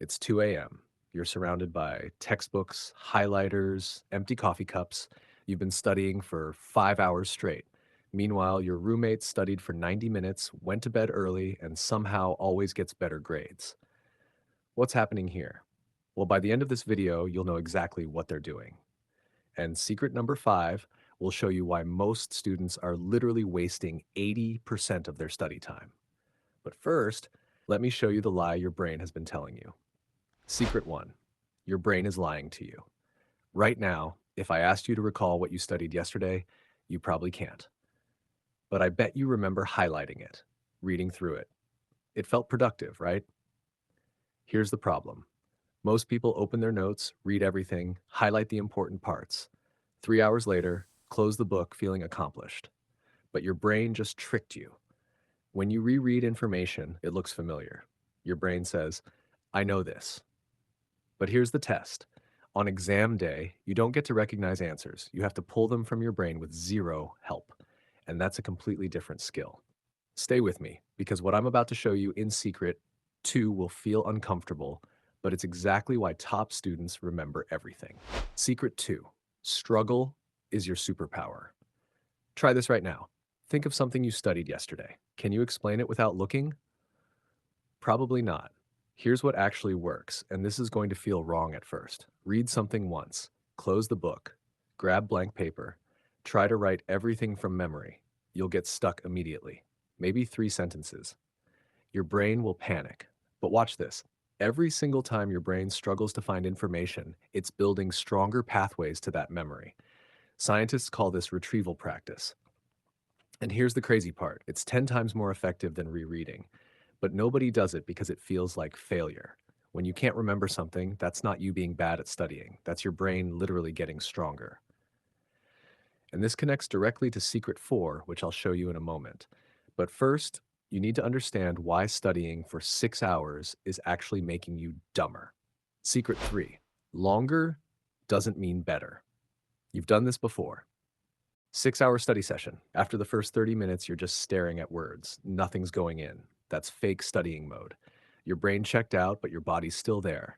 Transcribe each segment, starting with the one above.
It's 2 a.m. You're surrounded by textbooks, highlighters, empty coffee cups. You've been studying for 5 hours straight. Meanwhile, your roommate studied for 90 minutes, went to bed early, and somehow always gets better grades. What's happening here? Well, by the end of this video, you'll know exactly what they're doing. And secret number 5 will show you why most students are literally wasting 80% of their study time. But first, let me show you the lie your brain has been telling you. Secret 1. Your brain is lying to you. Right now, if I asked you to recall what you studied yesterday, you probably can't. But I bet you remember highlighting it, reading through it. It felt productive, right? Here's the problem. Most people open their notes, read everything, highlight the important parts. 3 hours later, close the book feeling accomplished. But your brain just tricked you. When you reread information, it looks familiar. Your brain says, I know this. But here's the test. On exam day, you don't get to recognize answers. You have to pull them from your brain with zero help. And that's a completely different skill. Stay with me, because what I'm about to show you in secret, too, will feel uncomfortable, but it's exactly why top students remember everything. Secret 2. Struggle is your superpower. Try this right now. Think of something you studied yesterday. Can you explain it without looking? Probably not. Here's what actually works, and this is going to feel wrong at first. Read something once, close the book, grab blank paper, try to write everything from memory. You'll get stuck immediately. Maybe 3 sentences. Your brain will panic. But watch this. Every single time your brain struggles to find information, it's building stronger pathways to that memory. Scientists call this retrieval practice. And here's the crazy part. It's 10 times more effective than rereading. But nobody does it because it feels like failure. When you can't remember something, that's not you being bad at studying. That's your brain literally getting stronger. And this connects directly to Secret 4, which I'll show you in a moment. But first, you need to understand why studying for 6 hours is actually making you dumber. Secret 3. Longer doesn't mean better. You've done this before. 6 hour study session. After the first 30 minutes, you're just staring at words. Nothing's going in. That's fake studying mode. Your brain checked out, but your body's still there.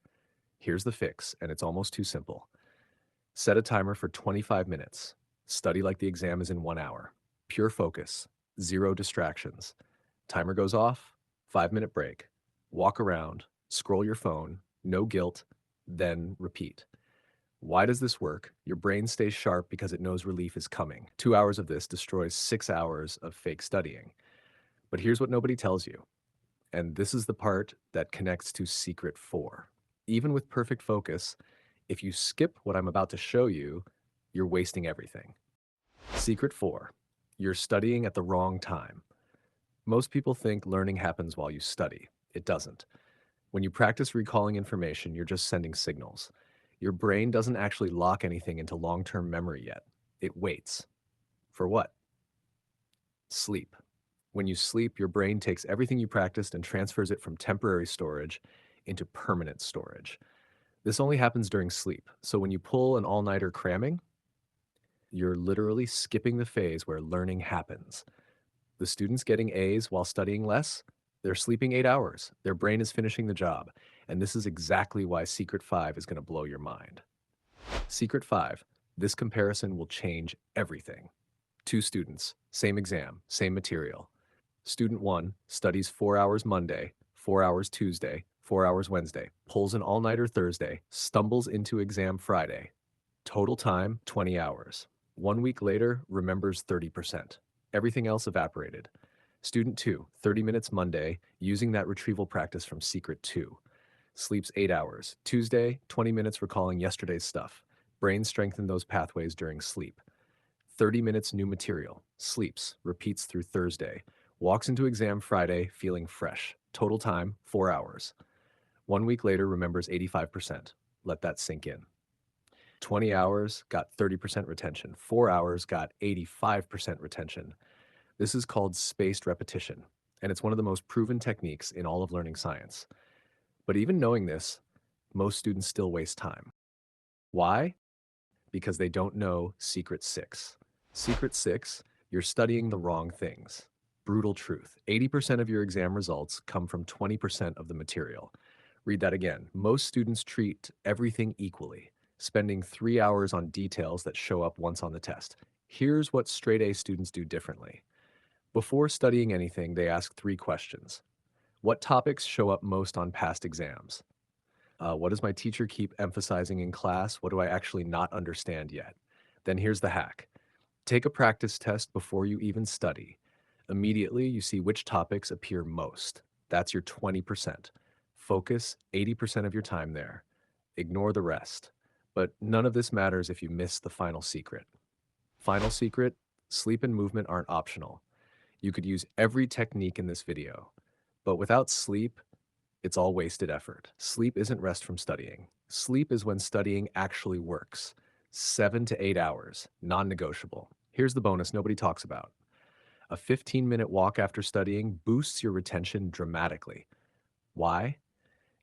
Here's the fix, and it's almost too simple. Set a timer for 25 minutes. Study like the exam is in 1 hour. Pure focus. Zero distractions. Timer goes off. 5 minute break. Walk around. Scroll your phone. No guilt. Then repeat. Why does this work? Your brain stays sharp because it knows relief is coming. 2 hours of this destroys 6 hours of fake studying. But here's what nobody tells you. And this is the part that connects to Secret 4. Even with perfect focus, if you skip what I'm about to show you, you're wasting everything. Secret 4. You're studying at the wrong time. Most people think learning happens while you study. It doesn't. When you practice recalling information, you're just sending signals. Your brain doesn't actually lock anything into long-term memory yet. It waits. For what? Sleep. When you sleep, your brain takes everything you practiced and transfers it from temporary storage into permanent storage. This only happens during sleep. So when you pull an all-nighter cramming, you're literally skipping the phase where learning happens. The students getting A's while studying less, they're sleeping 8 hours. Their brain is finishing the job. And this is exactly why Secret 5 is going to blow your mind. Secret 5. This comparison will change everything. 2 students, same exam, same material. Student 1 studies 4 hours Monday, 4 hours Tuesday, 4 hours Wednesday, pulls an all-nighter Thursday, stumbles into exam Friday. Total time, 20 hours. 1 week later, remembers 30%. Everything else evaporated. Student 2, 30 minutes Monday, using that retrieval practice from Secret 2. Sleeps 8 hours. Tuesday, 20 minutes recalling yesterday's stuff. Brain strengthened those pathways during sleep. 30 minutes new material. Sleeps, repeats through Thursday. Walks into exam Friday feeling fresh. Total time, 4 hours. 1 week later, remembers 85%. Let that sink in. 20 hours got 30% retention. 4 hours got 85% retention. This is called spaced repetition, and it's one of the most proven techniques in all of learning science. But even knowing this, most students still waste time. Why? Because they don't know Secret 6. Secret 6, you're studying the wrong things. Brutal truth. 80% of your exam results come from 20% of the material. Read that again. Most students treat everything equally, spending 3 hours on details that show up once on the test. Here's what straight A students do differently. Before studying anything, they ask three questions. What topics show up most on past exams? What does my teacher keep emphasizing in class? What do I actually not understand yet? Then here's the hack. Take a practice test before you even study. Immediately, you see which topics appear most. That's your 20%. Focus 80% of your time there. Ignore the rest. But none of this matters if you miss the final secret. Final secret, sleep and movement aren't optional. You could use every technique in this video, but without sleep, it's all wasted effort. Sleep isn't rest from studying. Sleep is when studying actually works. 7 to 8 hours, non-negotiable. Here's the bonus nobody talks about. A 15-minute walk after studying boosts your retention dramatically. Why?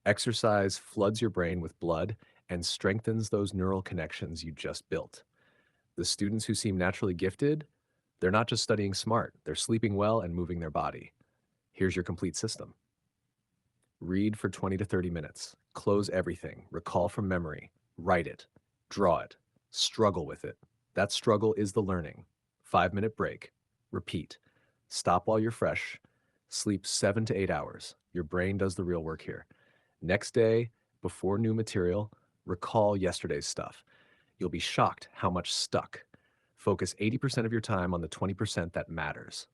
Exercise floods your brain with blood and strengthens those neural connections you just built. The students who seem naturally gifted, they're not just studying smart, they're sleeping well and moving their body. Here's your complete system. Read for 20 to 30 minutes. Close everything. Recall from memory. Write it. Draw it. Struggle with it. That struggle is the learning. 5-minute break. Repeat. Stop while you're fresh. Sleep 7 to 8 hours. Your brain does the real work here. Next day, before new material, recall yesterday's stuff. You'll be shocked how much stuck. Focus 80% of your time on the 20% that matters.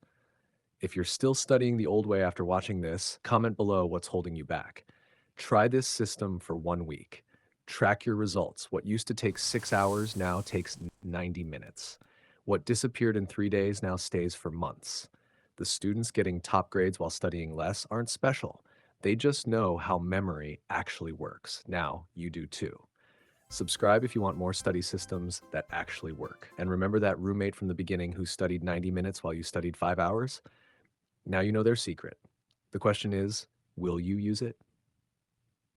If you're still studying the old way after watching this, comment below what's holding you back. Try this system for 1 week. Track your results. What used to take 6 hours now takes 90 minutes. What disappeared in 3 days now stays for months. The students getting top grades while studying less aren't special. They just know how memory actually works. Now you do too. Subscribe if you want more study systems that actually work. And remember that roommate from the beginning who studied 90 minutes while you studied 5 hours? Now you know their secret. The question is, will you use it?